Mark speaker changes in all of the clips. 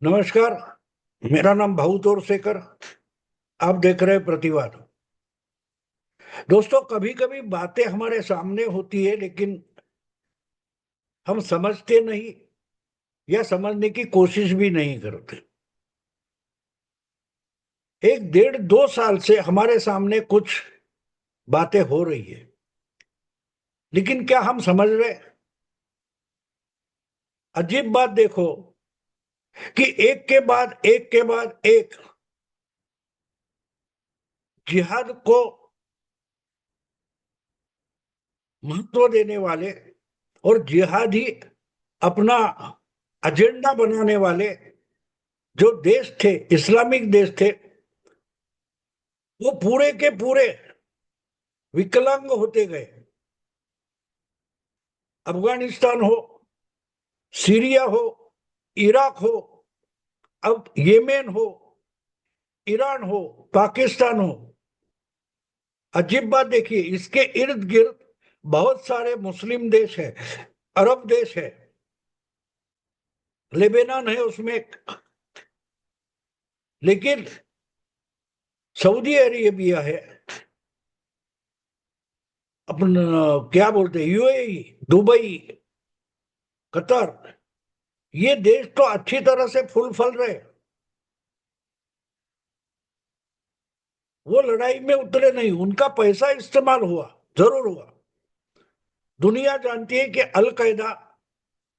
Speaker 1: नमस्कार। मेरा नाम भाऊ तोरसेकर। आप देख रहे हैं प्रतिवाद। दोस्तों, कभी कभी बातें हमारे सामने होती है लेकिन हम समझते नहीं या समझने की कोशिश भी नहीं करते। एक डेढ़ दो साल से हमारे सामने कुछ बातें हो रही है, लेकिन क्या हम समझ रहे? अजीब बात देखो कि एक जिहाद को महत्व देने वाले और जिहादी अपना एजेंडा बनाने वाले जो देश थे, इस्लामिक देश थे, वो पूरे के पूरे विकलांग होते गए। अफगानिस्तान हो, सीरिया हो, इराक हो, अब येमेन हो, ईरान हो, पाकिस्तान हो। अजीब बात देखिए, इसके इर्द गिर्द बहुत सारे मुस्लिम देश है, अरब देश है, लेबनान है उसमें, लेकिन सऊदी अरेबिया है, अपन क्या बोलते हैं, यूएई, दुबई, कतर, ये देश तो अच्छी तरह से फूल फल रहे। वो लड़ाई में उतरे नहीं, उनका पैसा इस्तेमाल हुआ, जरूर हुआ। दुनिया जानती है कि अल कायदा,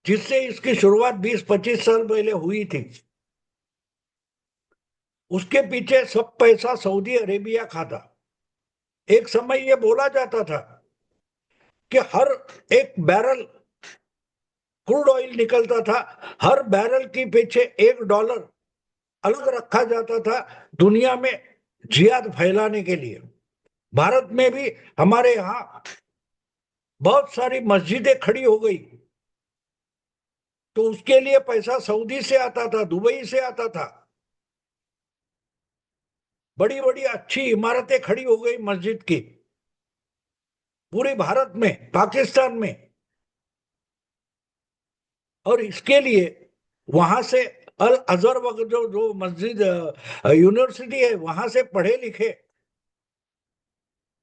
Speaker 1: जिससे इसकी शुरुआत 20-25 साल पहले हुई थी, उसके पीछे सब पैसा सऊदी अरेबिया खाता। एक समय यह बोला जाता था कि हर एक बैरल क्रूड ऑयल निकलता था, हर बैरल के पीछे $1 अलग रखा जाता था दुनिया में जिहाद फैलाने के लिए। भारत में भी हमारे यहाँ बहुत सारी मस्जिदें खड़ी हो गई, तो उसके लिए पैसा सऊदी से आता था, दुबई से आता था। बड़ी बड़ी अच्छी इमारतें खड़ी हो गई मस्जिद की पूरे भारत में, पाकिस्तान में। और इसके लिए वहां से अल अजहर वगैरह जो जो मस्जिद यूनिवर्सिटी है, वहां से पढ़े लिखे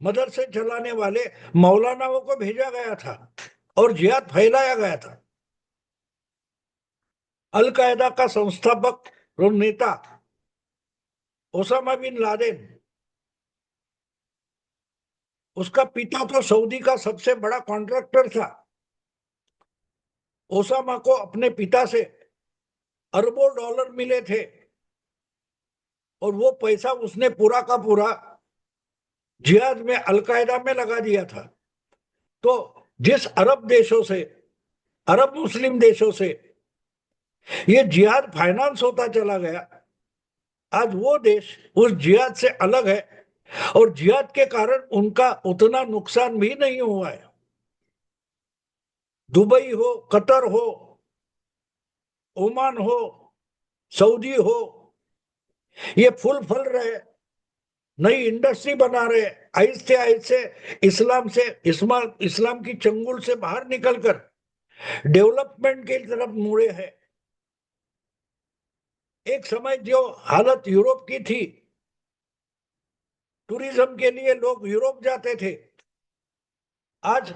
Speaker 1: मदरसे चलाने वाले मौलानाओं को भेजा गया था और जिहाद फैलाया गया था। अल कायदा का संस्थापक और नेता ओसामा बिन लादेन, उसका पिता तो सऊदी का सबसे बड़ा कॉन्ट्रैक्टर था। ओसामा को अपने पिता से अरबों डॉलर मिले थे और वो पैसा उसने पूरा का पूरा जिहाद में, अलकायदा में लगा दिया था। तो जिस अरब देशों से, अरब मुस्लिम देशों से ये जिहाद फाइनेंस होता चला गया, आज वो देश उस जिहाद से अलग है और जिहाद के कारण उनका उतना नुकसान भी नहीं हुआ है। दुबई हो, कतर हो, ओमान हो, सऊदी हो, ये फूल फल रहे, नई इंडस्ट्री बना रहे, आहिस्ते आहिस्ते इस्लाम से, इस्लाम की चंगुल से बाहर निकलकर डेवलपमेंट की तरफ मुड़े हैं। एक समय जो हालत यूरोप की थी, टूरिज्म के लिए लोग यूरोप जाते थे, आज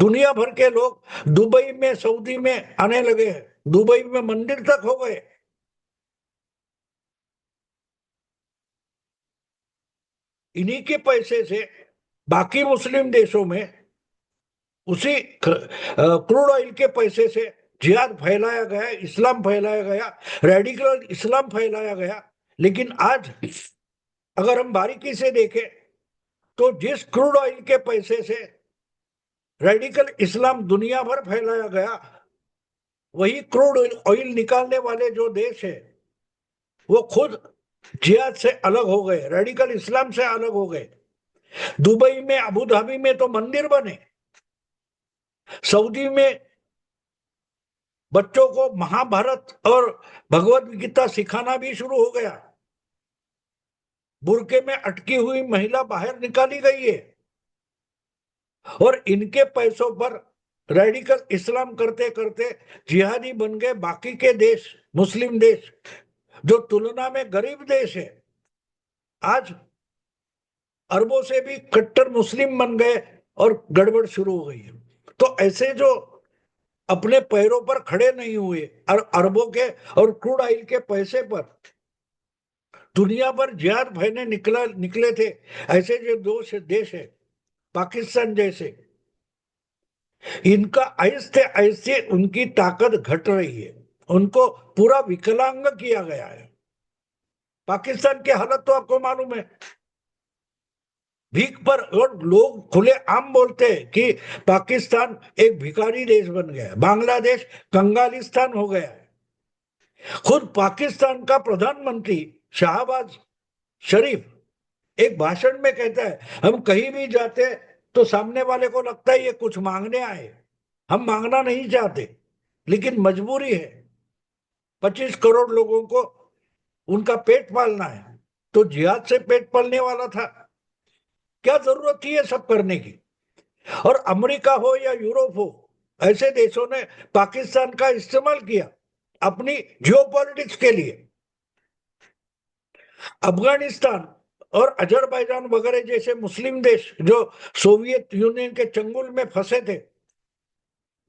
Speaker 1: दुनिया भर के लोग दुबई में, सऊदी में आने लगे हैं। दुबई में मंदिर तक हो गए। इन्हीं के पैसे से बाकी मुस्लिम देशों में उसी क्रूड ऑयल के पैसे से जिहाद फैलाया गया, इस्लाम फैलाया गया, रेडिकल इस्लाम फैलाया गया। लेकिन आज अगर हम बारीकी से देखें तो जिस क्रूड ऑयल के पैसे से रेडिकल इस्लाम दुनिया भर फैलाया गया, वही क्रूड ऑयल निकालने वाले जो देश है वो खुद जिहाद से अलग हो गए, रेडिकल इस्लाम से अलग हो गए। दुबई में, अबू धाबी में तो मंदिर बने, सऊदी में बच्चों को महाभारत और भगवत गीता सिखाना भी शुरू हो गया। बुरके में अटकी हुई महिला बाहर निकाली गई है और इनके पैसों पर रेडिकल इस्लाम करते करते जिहादी बन गए बाकी के देश। मुस्लिम देश जो तुलना में गरीब देश है, आज अरबों से भी कट्टर मुस्लिम बन गए और गड़बड़ शुरू हो गई है। तो ऐसे जो अपने पैरों पर खड़े नहीं हुए और अरबों के और क्रूड ऑयल के पैसे पर दुनिया भर जिहाद भयने निकले थे, ऐसे जो दो देश है पाकिस्तान जैसे, इनका आहिस्ते आहिस्ते उनकी ताकत घट रही है, उनको पूरा विकलांग किया गया है। पाकिस्तान की हालत तो आपको मालूम है, भीख पर, और लोग खुले आम बोलते हैं कि पाकिस्तान एक भिखारी देश बन गया है, बांग्लादेश कंगालिस्तान हो गया है। खुद पाकिस्तान का प्रधानमंत्री शहबाज शरीफ एक भाषण में कहता है, हम कहीं भी जाते तो सामने वाले को लगता है ये कुछ मांगने आए, हम मांगना नहीं चाहते लेकिन मजबूरी है, 25 करोड़ लोगों को उनका पेट पालना है। तो जिहाद से पेट पालने वाला था, क्या जरूरत थी ये सब करने की। और अमेरिका हो या यूरोप हो, ऐसे देशों ने पाकिस्तान का इस्तेमाल किया अपनी जियोपॉलिटिक्स के लिए। अफगानिस्तान और अजरबैजान वगैरह जैसे मुस्लिम देश जो सोवियत यूनियन के चंगुल में फंसे थे,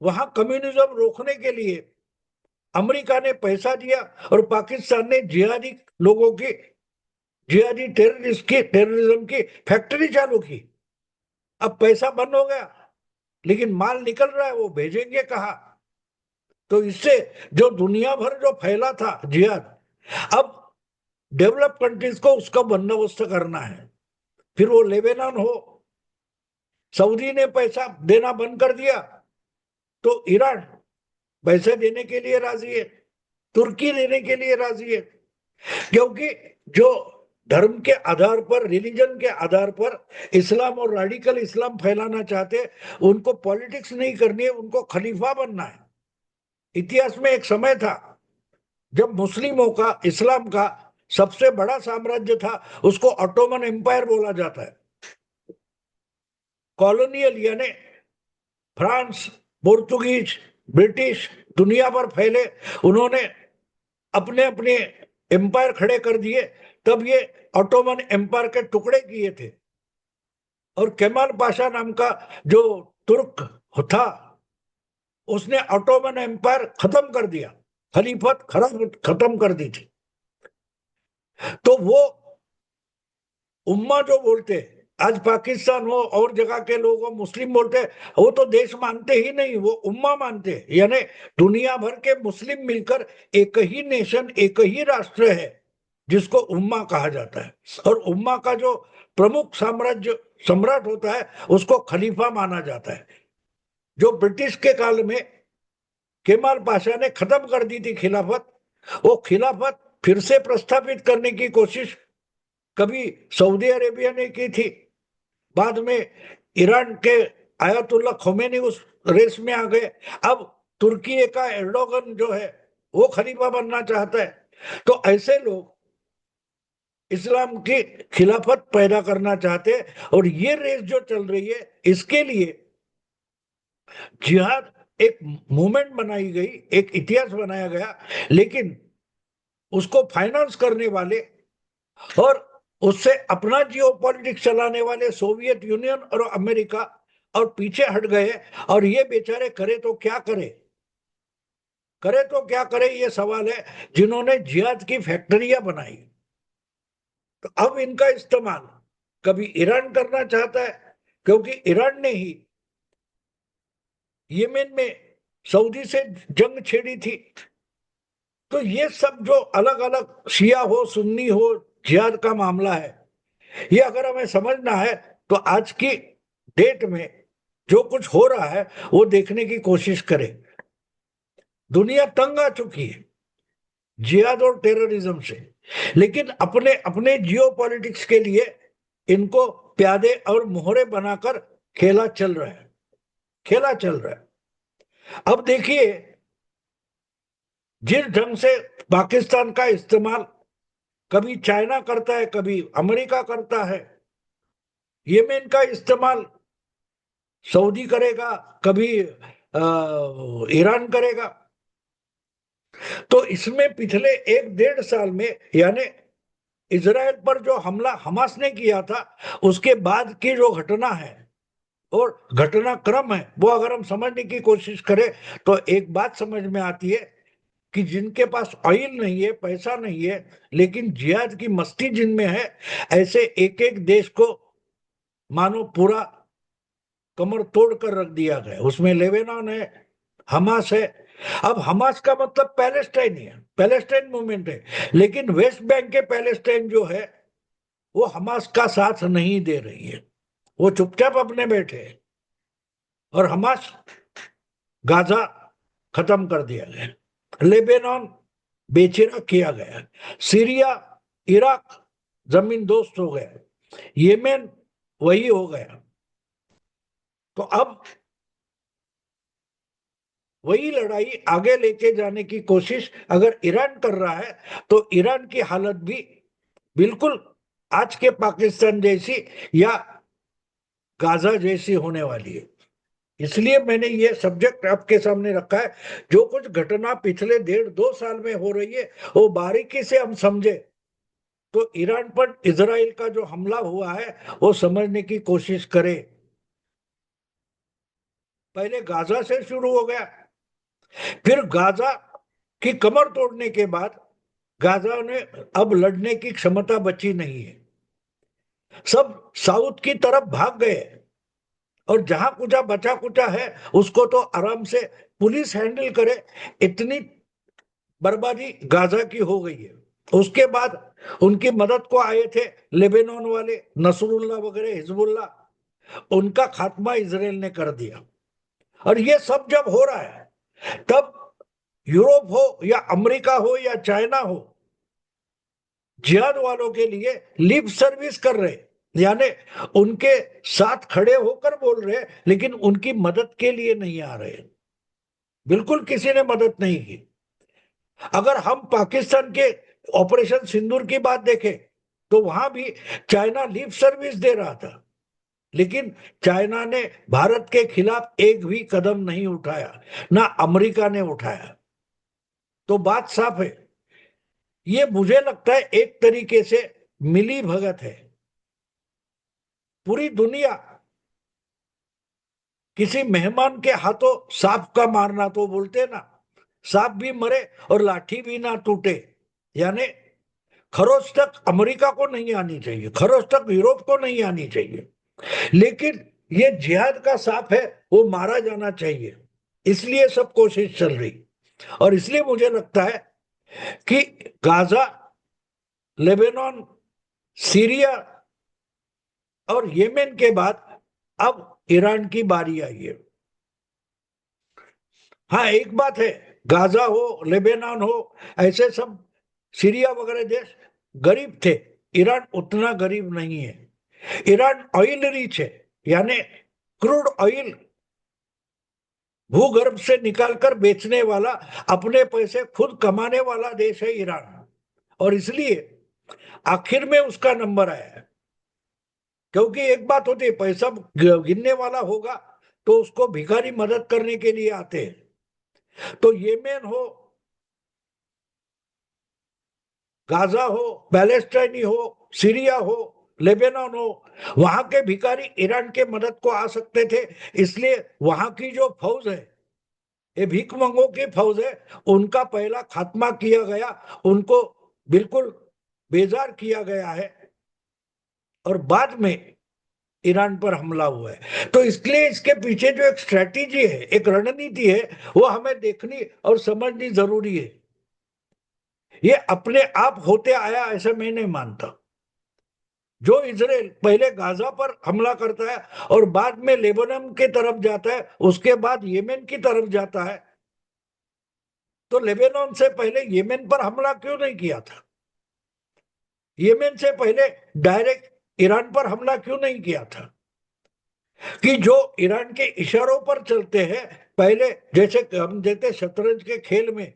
Speaker 1: वहां कम्युनिज्म रोकने के लिए अमेरिका ने पैसा दिया और पाकिस्तान ने जिहादी लोगों की, जिहादी टेररिज्म की फैक्ट्री चालू की। अब पैसा बंद हो गया लेकिन माल निकल रहा है, वो भेजेंगे कहा। तो इससे जो दुनिया भर जो फैला था जिहाद, अब डेवलप कंट्रीज को उसका बंदोबस्त करना है। फिर वो लेबनान हो, सऊदी ने पैसा देना बंद कर दिया तो ईरान पैसे देने के लिए राजी है, तुर्की देने के लिए राजी है, क्योंकि जो धर्म के आधार पर, रिलीजन के आधार पर इस्लाम और रेडिकल इस्लाम फैलाना चाहते, उनको पॉलिटिक्स नहीं करनी है, उनको खलीफा बनना है। इतिहास में एक समय था जब मुस्लिमों का, इस्लाम का सबसे बड़ा साम्राज्य था, उसको ऑटोमन एम्पायर बोला जाता है। कॉलोनियल यानी फ्रांस, पोर्तुगीज, ब्रिटिश दुनिया भर फैले, उन्होंने अपने अपने एम्पायर खड़े कर दिए, तब ये ऑटोमन एम्पायर के टुकड़े किए थे। और केमाल पाशा नाम का जो तुर्क था, उसने ऑटोमन एम्पायर खत्म कर दिया, खलीफत खत्म कर दी थी। तो वो उम्मा जो बोलते, आज पाकिस्तान हो और जगह के लोग मुस्लिम बोलते, वो तो देश मानते ही नहीं, वो उम्मा मानते, यानी दुनिया भर के मुस्लिम मिलकर एक ही नेशन, एक ही राष्ट्र है जिसको उम्मा कहा जाता है। और उम्मा का जो प्रमुख सम्राट होता है उसको खलीफा माना जाता है। जो ब्रिटिश के काल में केमाल पाशा ने खत्म कर दी थी खिलाफत, वो खिलाफत फिर से प्रस्थापित करने की कोशिश कभी सऊदी अरेबिया ने की थी, बाद में ईरान के आयतुल्ला खोमेनी उस रेस में आ गए, अब तुर्की का एर्डोगन जो है वो खलीफा बनना चाहता है। तो ऐसे लोग इस्लाम की खिलाफत पैदा करना चाहते हैं, और ये रेस जो चल रही है इसके लिए जिहाद एक मूवमेंट बनाई गई, एक इतिहास बनाया गया, लेकिन उसको फाइनेंस करने वाले और उससे अपना जियो पॉलिटिक्स चलाने वाले सोवियत यूनियन और अमेरिका और पीछे हट गए। और ये बेचारे करे तो क्या करे, करे तो क्या करे, ये सवाल है। जिन्होंने जिहाद की फैक्ट्रियां बनाई, तो अब इनका इस्तेमाल कभी ईरान करना चाहता है, क्योंकि ईरान ने ही यमेन में सऊदी से जंग छेड़ी थी। तो ये सब जो अलग अलग शिया हो सुन्नी हो जिहाद का मामला है, ये अगर हमें समझना है तो आज की डेट में जो कुछ हो रहा है वो देखने की कोशिश करें। दुनिया तंग आ चुकी है जिहाद और टेररिज्म से, लेकिन अपने अपने जियो पॉलिटिक्स के लिए इनको प्यादे और मोहरे बनाकर खेला चल रहा है, खेला चल रहा है। अब देखिए जिस ढंग से पाकिस्तान का इस्तेमाल कभी चाइना करता है, कभी अमेरिका करता है, येमेन का इस्तेमाल सऊदी करेगा, कभी ईरान करेगा। तो इसमें पिछले 1-1.5 साल में, यानी इजराइल पर जो हमला हमास ने किया था, उसके बाद की जो घटना है और घटनाक्रम है, वो अगर हम समझने की कोशिश करें तो एक बात समझ में आती है कि जिनके पास ऑयल नहीं है, पैसा नहीं है, लेकिन जिहाद की मस्ती जिनमें है, ऐसे एक एक देश को मानो पूरा कमर तोड़ कर रख दिया गया। उसमें लेबनान है, हमास है। अब हमास का मतलब पैलेस्टाइन ही है, पैलेस्टाइन मूवमेंट है, लेकिन वेस्ट बैंक के पैलेस्टाइन जो है वो हमास का साथ नहीं दे रही है, वो चुपचाप अपने बैठे हैं। और हमास, गाजा खत्म कर दिया गया, लेबनान बेचैन किया गया, सीरिया, इराक जमीन दोस्त हो गया, यमन वही हो गया। तो अब वही लड़ाई आगे लेके जाने की कोशिश अगर ईरान कर रहा है, तो ईरान की हालत भी बिल्कुल आज के पाकिस्तान जैसी या गाजा जैसी होने वाली है। इसलिए मैंने ये सब्जेक्ट आपके सामने रखा है। जो कुछ घटना पिछले 1.5-2 साल में हो रही है, वो बारीकी से हम समझे तो ईरान पर इजराइल का जो हमला हुआ है वो समझने की कोशिश करें। पहले गाजा से शुरू हो गया, फिर गाजा की कमर तोड़ने के बाद गाजा ने अब लड़ने की क्षमता बची नहीं है, सब साउथ की तरफ भाग गए। और जहां कुछ बचा कुचा है उसको तो आराम से पुलिस हैंडल करे, इतनी बर्बादी गाजा की हो गई है। उसके बाद उनकी मदद को आए थे लेबनान वाले, नसरुल्लाह वगैरह, हिजबुल्लाह, उनका खात्मा इजराइल ने कर दिया। और ये सब जब हो रहा है, तब यूरोप हो या अमेरिका हो या चाइना हो, जिहाद वालों के लिए लिप सर्विस कर रहे, यानी उनके साथ खड़े होकर बोल रहे, लेकिन उनकी मदद के लिए नहीं आ रहे। बिल्कुल किसी ने मदद नहीं की। अगर हम पाकिस्तान के ऑपरेशन सिंदूर की बात देखें तो वहां भी चाइना लिप सर्विस दे रहा था, लेकिन चाइना ने भारत के खिलाफ एक भी कदम नहीं उठाया, ना अमेरिका ने उठाया। तो बात साफ है, ये मुझे लगता है एक तरीके से मिली भगत है। पूरी दुनिया किसी मेहमान के हाथों सांप का मारना, तो बोलते ना, सांप भी मरे और लाठी भी ना टूटे, यानी खरोच तक अमेरिका को नहीं आनी चाहिए, खरोच तक यूरोप को नहीं आनी चाहिए, लेकिन ये जिहाद का सांप है, वो मारा जाना चाहिए। इसलिए सब कोशिश चल रही। और इसलिए मुझे लगता है कि गाजा, लेबनान, सीरिया और येमेन के बाद अब ईरान की बारी आई है। हाँ, एक बात है, गाजा हो, लेबनान हो, ऐसे सब सीरिया वगैरह देश गरीब थे, ईरान उतना गरीब नहीं है। ईरान ऑयल रिच है, यानी क्रूड ऑयल भूगर्भ से निकालकर बेचने वाला, अपने पैसे खुद कमाने वाला देश है ईरान। और इसलिए आखिर में उसका नंबर आया है। क्योंकि एक बात होती है, पैसा गिनने वाला होगा तो उसको भिखारी मदद करने के लिए आते हैं। तो येमेन हो, गाजा हो, पैलेस्टाइनी हो, सीरिया हो, लेबनान हो, वहां के भिखारी ईरान के मदद को आ सकते थे। इसलिए वहां की जो फौज है, ये भीख मंगों की फौज है, उनका पहला खात्मा किया गया, उनको बिल्कुल बेजार किया गया है, और बाद में ईरान पर हमला हुआ है। तो इसलिए इसके पीछे जो एक स्ट्रेटेजी है, एक रणनीति है, वो हमें देखनी और समझनी जरूरी है। ये अपने आप होते आया ऐसा मैं नहीं मानता। जो इजराइल पहले गाजा पर हमला करता है और बाद में लेबनान की तरफ जाता है, उसके बाद येमेन की तरफ जाता है, तो लेबनान से पहले येमेन पर हमला क्यों नहीं किया था? येमेन से पहले डायरेक्ट ईरान पर हमला क्यों नहीं किया था? कि जो ईरान के इशारों पर चलते हैं, पहले जैसे हम देखते शतरंज के खेल में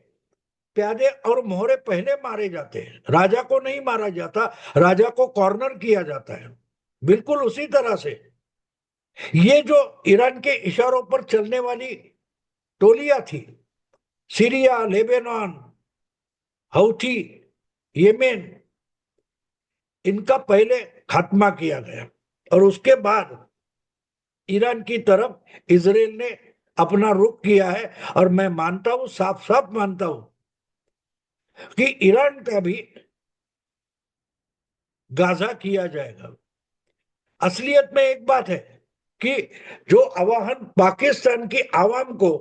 Speaker 1: प्यादे और मोहरे पहले मारे जाते हैं, राजा को नहीं मारा जाता, राजा को कॉर्नर किया जाता है। बिल्कुल उसी तरह से ये जो ईरान के इशारों पर चलने वाली टोलियां थी, सीरिया, लेबनान, हौथी, येमेन, इनका पहले खात्मा किया गया और उसके बाद ईरान की तरफ इजराइल ने अपना रुख किया है। और मैं मानता हूं, साफ साफ मानता हूं कि ईरान का भी गाजा किया जाएगा। असलियत में एक बात है कि जो आह्वान पाकिस्तान की आवाम को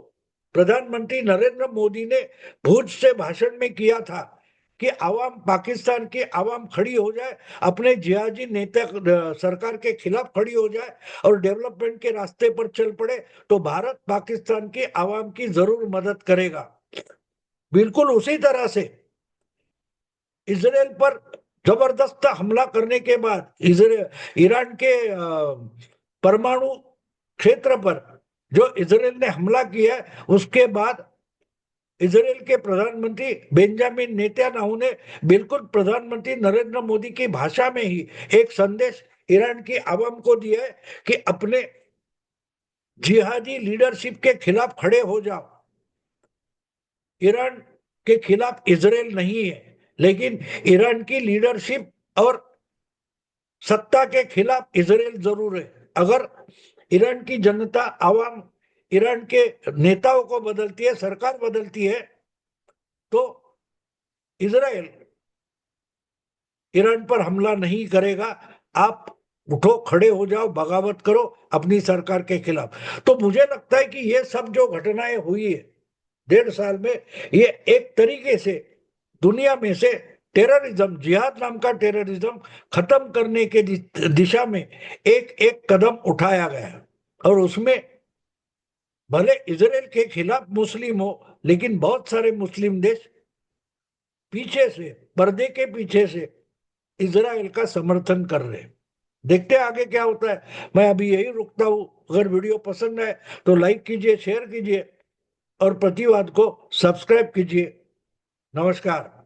Speaker 1: प्रधानमंत्री नरेंद्र मोदी ने भुज से भाषण में किया था कि आवाम, पाकिस्तान की आवाम खड़ी हो जाए, अपने जिहादी नेता सरकार के खिलाफ खड़ी हो जाए और डेवलपमेंट के रास्ते पर चल पड़े, तो भारत पाकिस्तान की आवाम की जरूर मदद करेगा। बिल्कुल उसी तरह से इसराइल पर जबरदस्त हमला करने के बाद ईरान के परमाणु क्षेत्र पर जो इसराइल ने हमला किया, उसके बाद इसराइल के प्रधानमंत्री बेंजामिन नेतन्याहू ने बिल्कुल प्रधानमंत्री नरेंद्र मोदी की भाषा में ही एक संदेश ईरान की आवाम को दिया है कि अपने जिहादी लीडरशिप के खिलाफ खड़े हो जाओ। ईरान के खिलाफ इसराइल नहीं है, लेकिन ईरान की लीडरशिप और सत्ता के खिलाफ इसराइल जरूर है। अगर ईरान की जनता, आवाम ईरान के नेताओं को बदलती है, सरकार बदलती है, तो इसराइल ईरान पर हमला नहीं करेगा। आप उठो, खड़े हो जाओ, बगावत करो अपनी सरकार के खिलाफ। तो मुझे लगता है कि ये सब जो घटनाएं हुई है 1.5 साल में, ये एक तरीके से दुनिया में से टेररिज्म, जिहाद नाम का टेररिज्म खत्म करने के दिशा में एक एक कदम उठाया गया है। और उसमें भले इसराइल के खिलाफ मुस्लिम हो, लेकिन बहुत सारे मुस्लिम देश पीछे से, पर्दे के पीछे से इसराइल का समर्थन कर रहे हैं। देखते हैं आगे क्या होता है। मैं अभी यही रुकता हूं। अगर वीडियो पसंद आए तो लाइक कीजिए, शेयर कीजिए और प्रतिवाद को सब्सक्राइब कीजिए। नमस्कार।